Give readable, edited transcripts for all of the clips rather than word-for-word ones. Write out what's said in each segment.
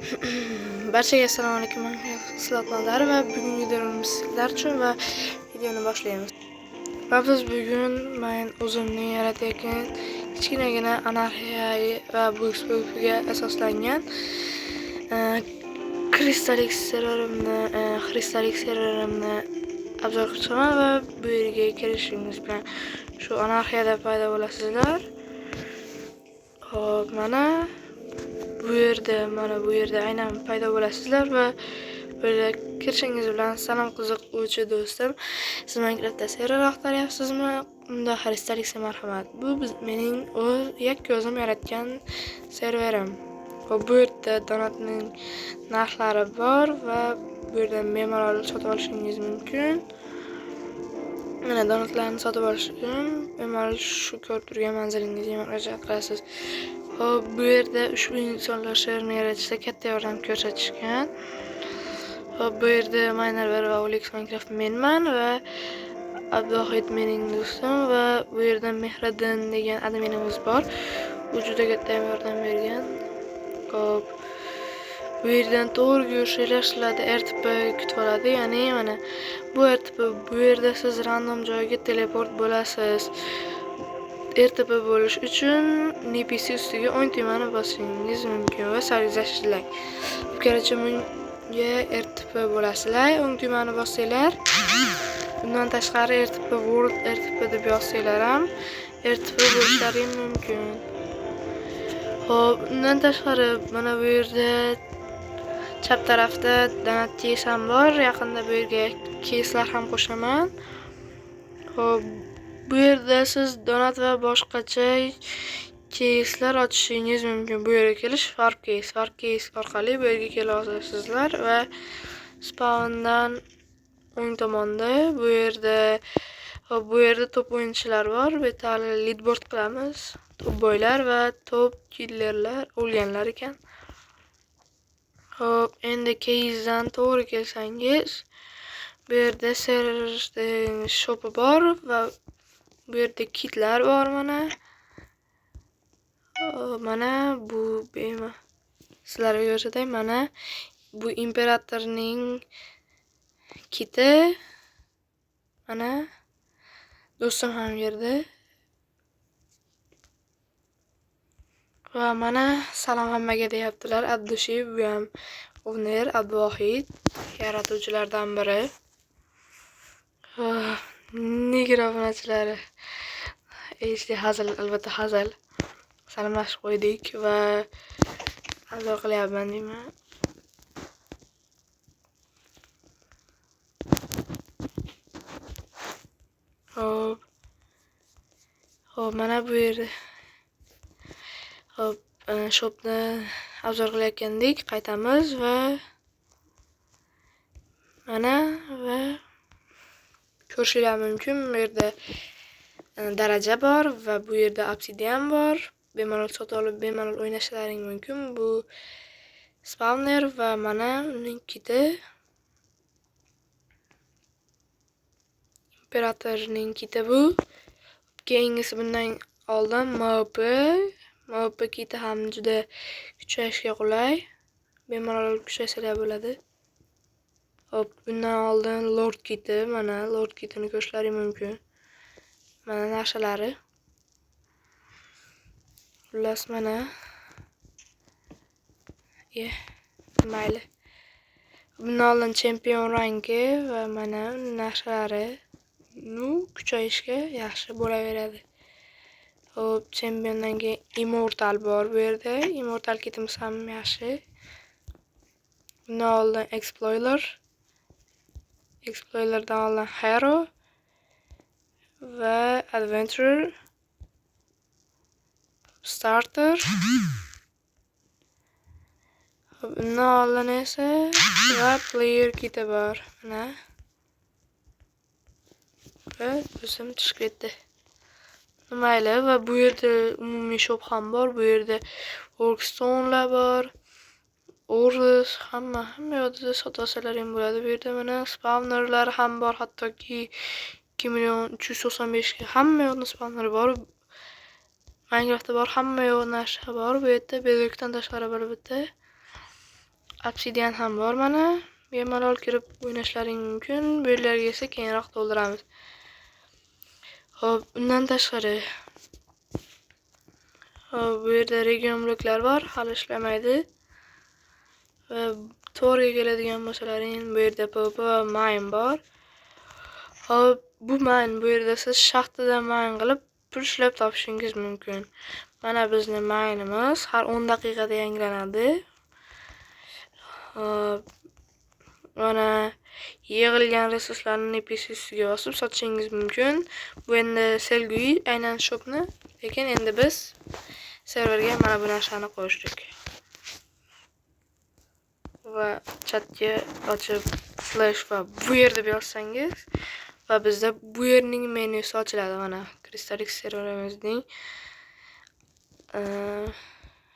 Barchaga assalomu alaykum, sizlar va bugungi videomiz sizlar uchun va videoni boshlaymiz. Va biz bugun men o'zimning yaratayotgan kichkinagina anarxiya va bugsga asoslangan kristalik serverimni obzor qilaman va bu yerga kirishingiz bilan shu anarxiyada paydo bo'lasizlar. Hop, mana bu yerda aynan paydo bo'lasizlar va böyle kirishingiz bilan salom qiziquvchi do'stim, siz Minecraftda server axtaryapsizmi? Unda xaristalik marhamat. Bu mening yakka o'zim yaratgan serverim. Va bu yerda donatning narxlari bor va bu yerda bemalol sotib olishingiz mumkin. Mana donatlarni sotib olish uchun bemalol shu ko'rib turgan manzilingizni murojaat qilasiz. Hop, bu yerda ushbu insonlar she'rini yaratishda katta yordam ko'rsatishgan. Hop, bu yerda Miner va Olix Minecraft menman va Abduhid mening do'stim va bu yerda Mehriddin degan adminimiz bor. U juda katta yordam bergan. Hop, bu yerdan to'g'ri go'shlar sizlarni RTP kutib oladi. Ya'ni mana bu RTP, bu yerda siz random joyga teleport bo'lasiz. RTP bo'lish uchun NPC ustiga 10 tugmani bosishingiz mumkin va sarguzashtlang. Fikrimcha bunga RTP bo'lasizlar, 10 tugmani bossanglar. Bundan tashqari RTP World RTP deb yozsanglar ham RTP bo'lishlari mumkin. Hop, undan tashqari mana bu yerda chap tarafda donat keys ham bor. Yaqinda bu yerga keyslar ham qo'shaman. Hop, bu yerda siz donat va boshqacha keyslar ochishingiz mumkin. Bu yerga kelish farq keys orqali bu yerga kela olasizlar va spawndan o'ng tomonda bu yerda top o'yinchilar bor. Bu yerda leaderboard qilamiz. Top boylar va top killerlar o'lganlar ekan. Hop, endi keysdan to'g'ri kelsangiz, bu yerda server shopi bor va bu yerda kitlar bor mana. Mana bu sizlarga ko'rsatay, mana bu imperatorning kiti. Mana do'stim ham yerda. Va mana salom hammaga deyaptilar. Abdushi, bu ham owner, Abduhid yaratuvchilardan biri. Nigra obunachilari. Hazil, albatta hazil. Salomlashib qo'ydik va hazil qilyapman deyman. Hop, mana bu yerda shopni obzor qilayotgandik, qaytamiz va mana va ko'rishinglar mumkin. Bu yerda daraja bor va bu yerda obsidian bor. Bemalol sotib olib, bemalol o'ynashlaring mumkin. Bu spawner va mana uning kiti. Imperatorning kiti bu. Keyingisi bundan oldin MOP kiti ham juda kuchayishga qulay. Bemalol kuchaysalar bo'ladi. Hop, bundan oldin Lord kiti, mana Lord kitini ko'rishlaring mumkin. Mana narsalari. Xullas mana. Mayli. Bundan oldin champion rangi va mana narsalari. Kuchayishga yaxshi bo'laveradi. Hop, championdan keyin immortal bor bu yerda. Immortal kitimiz ham yaxshi. Bundan oldin Exploiler'dan oldin Hero va Adventurer, Starter. Bundan oldin esa va Player kiti bor. Mana. Va o'zim tushib ketdi. Mayli, va bu yerda umumiy shop ham bor. Bu yerda Workstone'lar bor. Ores hamma yoqda sotib olsalaring bo'ladi. Bu yerda mana spawnerlar ham bor, hattoki 2.395 ga hamma yoqda spawner bor. Minecraftda bor, hamma yoq narsa bor. Bu yerda Bedrockdan tashqari bir bitta Obsidian ham bor mana. Bemalol kirib o'ynashlaring mumkin. Bu yerlarga esa keyinroq to'ldiramiz. Xo'p, undan tashqari bu yerda region bloklar bor, hali ishlamaydi. Va to'g'riga keladigan bo'lsalaring, bu yerda PvP va mine bor. Hop, bu mine bu yerda siz shaxtadan mine qilib pul ishlab topishingiz mumkin. Mana bizning mine'imiz har 10 daqiqada yangilanadi. Hop, mana yig'ilgan resurslarni NPC'siga bosib sotishingiz mumkin. Bu endi Selgui aynan shopni, lekin endi biz serverga mana bu narsani qo'shdik. Va chatga ochib slash va bu yerda yozsangiz va bizda bu yerning menyusi ochiladi mana. Crystalix serverimizning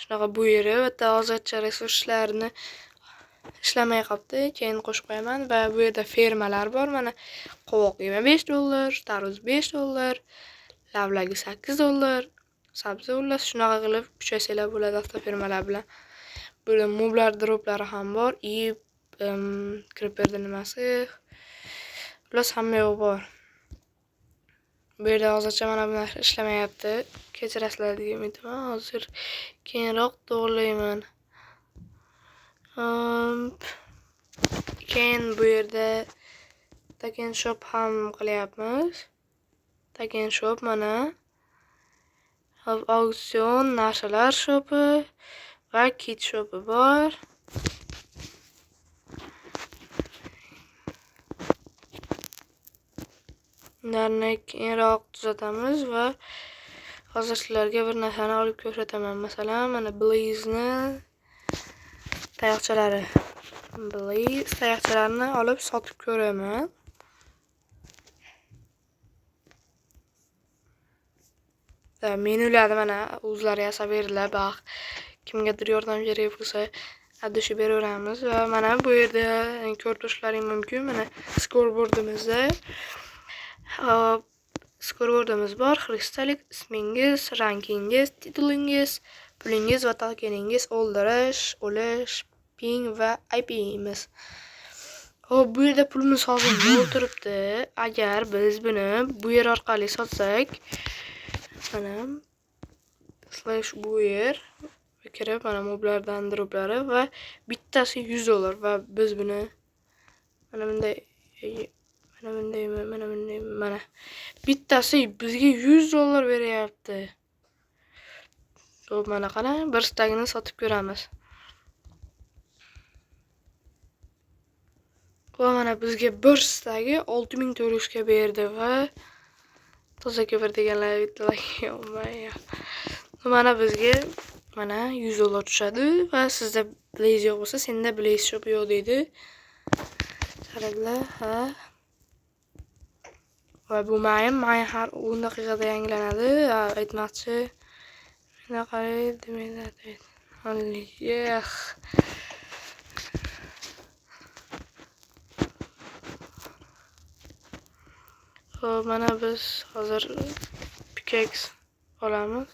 shunaqa bu yeri va hozircha resurslarni ishlamay qolibdi. Keyin qo'shib qo'yaman va bu yerda fermalar bor mana. Qovoq $25, tarvuz $5, lavlagi $8, sabzi ullasi shunaqa qilib kuchaysalar bo'ladi avtofermalar bilan. Bu yerda moblar droplari ham bor. Creeper'da nimasi? Plus hamma yo'q bor. Bu yerda hozircha mana bu narsa ishlamayapti. Kechirasizlar degan umidaman. Hozir keyinroq to'g'rilayman. Keyin bu yerda Token shop ham qilyapmiz. Token shop mana. Auksion, narsalar shopi va kit shopi bor. Ularni keyinroq tuzatamiz va hozir sizlarga bir narsani olib ko'rsataman. Masalan, mana Blaze'ni tayoqchalari. Blaze tayoqchalarini olib sotib ko'raman. Menyularni mana o'zlari yasab beriladi. Kimgadir yordam kerak bo'lsa, adreshi beraveramiz va mana bu yerda ko'rib turishlaring mumkin. Mana scoreboardimizda scoreboardimiz bor. Crystalix, ismingiz, rankingiz, titulingiz, pulingiz va tokeningiz, o'ldirish, o'lish, ping va IP'miz. Hop, bu yerda pulimiz hozir nol turibdi. Agar biz buni bu yer orqali sotsak, mana slash bu yer kirib mana moblardan droplari va bittasi $100 va biz buni mana bunday mana bittasi bizga $100 beryapti. Xo'p, mana qarang, bir stagini sotib ko'ramiz. Va mana bizga bir stagi 6000 to'lashga berdi va toza ko'pir deganlar bittalarga olmayapti. Mana bizga mana $100 tushadi va sizda Blaze yo'q bo'lsa, senda Blaze shop yo'q deydi. Qaranglar, ha. Va bu mine har 10 daqiqada yangilanadi. Aytmoqchi, mana qarang, demaydi. Alloh. Xo'p, mana biz hozir pickaxe olamiz.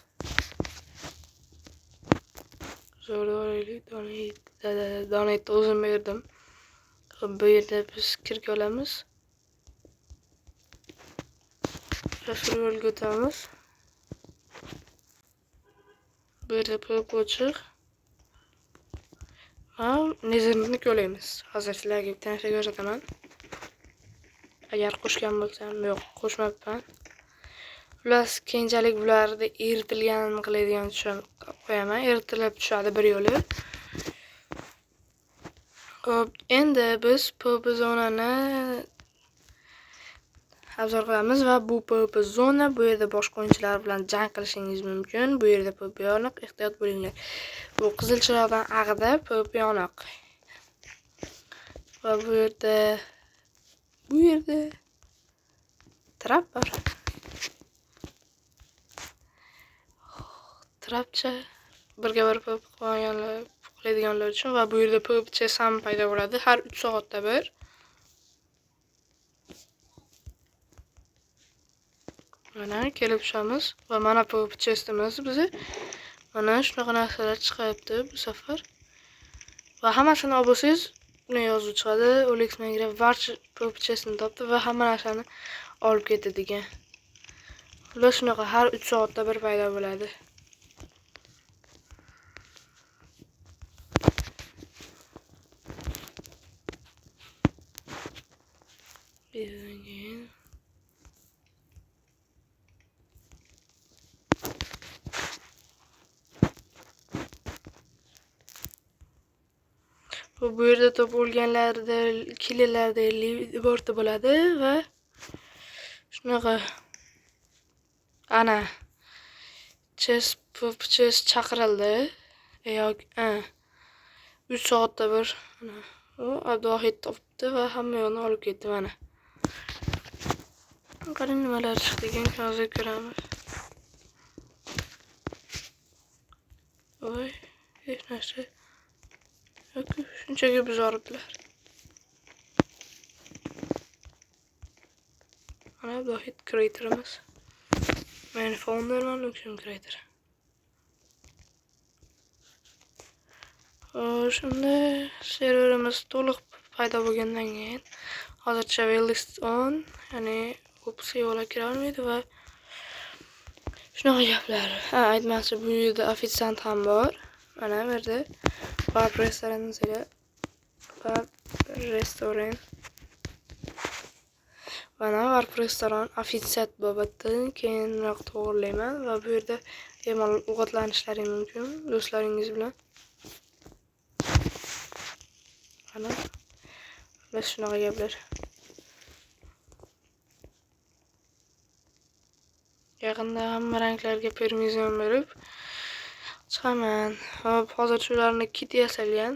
Zo'rlik donate o'zim berdim. Xo'p, bu yerda biz kirga olamiz. Survivalga o'tamiz. Bu yerda pop ochiq. Nezerni ko'laymiz. Hozir sizlarga bitta narsa ko'rsataman. Agar qo'shgan bo'lsam, yo'q, qo'shmabman. Xullas, keyinchalik bularni eritilgan qiladigan uchun qo'yaman. Eritilib tushadi bir yo'li. Xo'p, endi biz PvP zonani obzor qilamiz va bu PvP zona, bu yerda boshqa o'yinchilar bilan jang qilishingiz mumkin. Bu yerda PvP yoniq, ehtiyot bo'linglar. Bu qizil chiroqdan ag'ida PvP yoniq. Va bu yerda trap bor. Trapcha birga bir PvP qiladiganlar uchun va bu yerda PvP chest ham paydo bo'ladi har 3 soatda bir. Mana kelib tushamiz va mana PvP chestimiz bizni. Mana shunaqa narsalar chiqyapti bu safar. va hammasini olib bo'lsangiz buni yozib chiqadi. OLX Minecraft barcha popchasini topdi va hamma narsani olib ketadigan. Ular shunaqa har 3 soatda bir paydo bo'ladi. Bu yerda top olganlarda kilolarda borta bo'ladi va shunaqa ana chess chaqirildi. Yo'q, 3 soatda bir u Abduhid topdi va hamma yo'lni olib ketdi mana. Qarang nimalar chiqdi degan hozir ko'ramiz. Voy, hech narsa. Yo'q, shunchaki buzoribdilar. Mana Abduhid creatorimiz. Men founderman, o'zim creator. Shunda serverimiz to'liq paydo bo'lgandan keyin hozircha waitlist on, ya'ni ko'psi yo'lga kira olmaydi va shunaqa gaplar. Aytmoqchi, bu yerda ofitsiant ham bor. Mana bu yerda bar restoranimizga mana bar restoran ofitsiant babatdan keyinroq to'g'rilayman va bu yerda bemalol ovqatlanishlaring mumkin do'stlaringiz bilan. Mana biz shunaqa gaplar. Yaqinda hamma ranglarga permission berib chiqaman. Hop, hozir shularni kit yasalgan.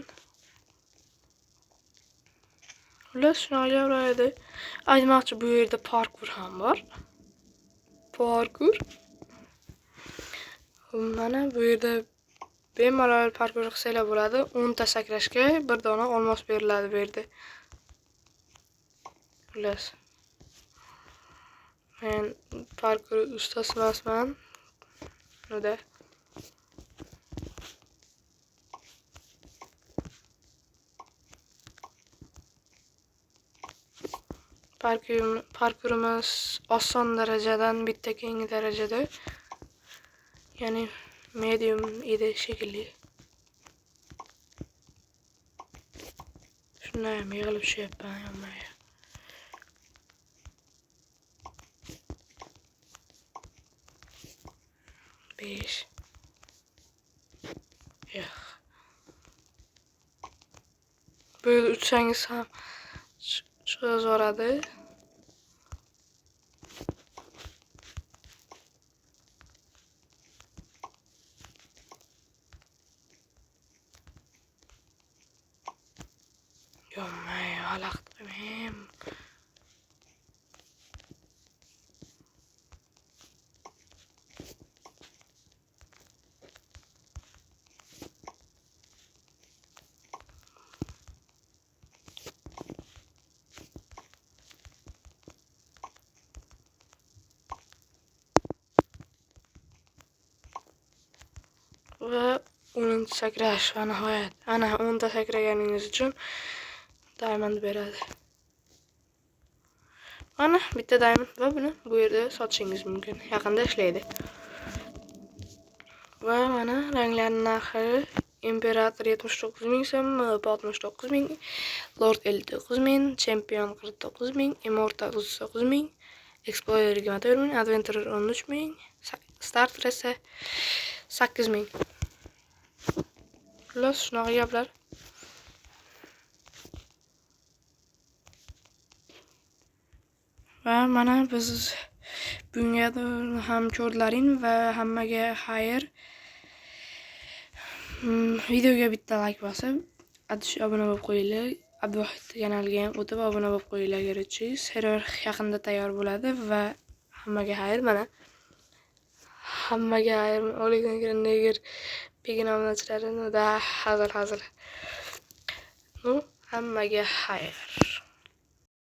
Ular shunaqa gaplar edi. Aytmoqchi, bu yerda parkur ham bor. Parkur. Mana bu yerda bemalol parkur qilsanglar bo'ladi. 10 ta sakrashga 1 dona olmos beriladi bu yerda. Xullas. Men parkur ustasi emasman. Nima? Parkurimiz oson darajadan bitta keyingi darajada. Ya'ni medium edi shekilli. Shunday ham yig'ilib tushyapman yonmaya. Besh. Yo'q. Bu yerda uchsangiz ham chiqaveradi. Yonmay alaqtım. Ve 10 sakrash va nihoyat ana 10 ta sakraganingiz uchun diamond beradi. Mana bitta diamond va buni bu yerda sotishingiz mumkin. Yaqinda ishlaydi. Va mana ranglarning narxi Imperator 79.000 so'm, 69.000, Lord 59.000, Champion 49.000, Immortal 39.000, Explorer 24.000, Adventurer 13.000, Starter esa 8.000. Xullas shunaqa gaplar. Va mana biz bunga ham ko'rlaring va hammaga xayr. Videoga bitta like bosib, obuna bo'lib qo'yinglar. Abduhid kanaliga ham o'tib obuna bo'lib qo'yinglar kerakchi. Server yaqinda tayyor bo'ladi va hammaga xayr. Mana hammaga xayr. O'ligan neger begin obunachilarini da hazır. Nu hammaga xayr.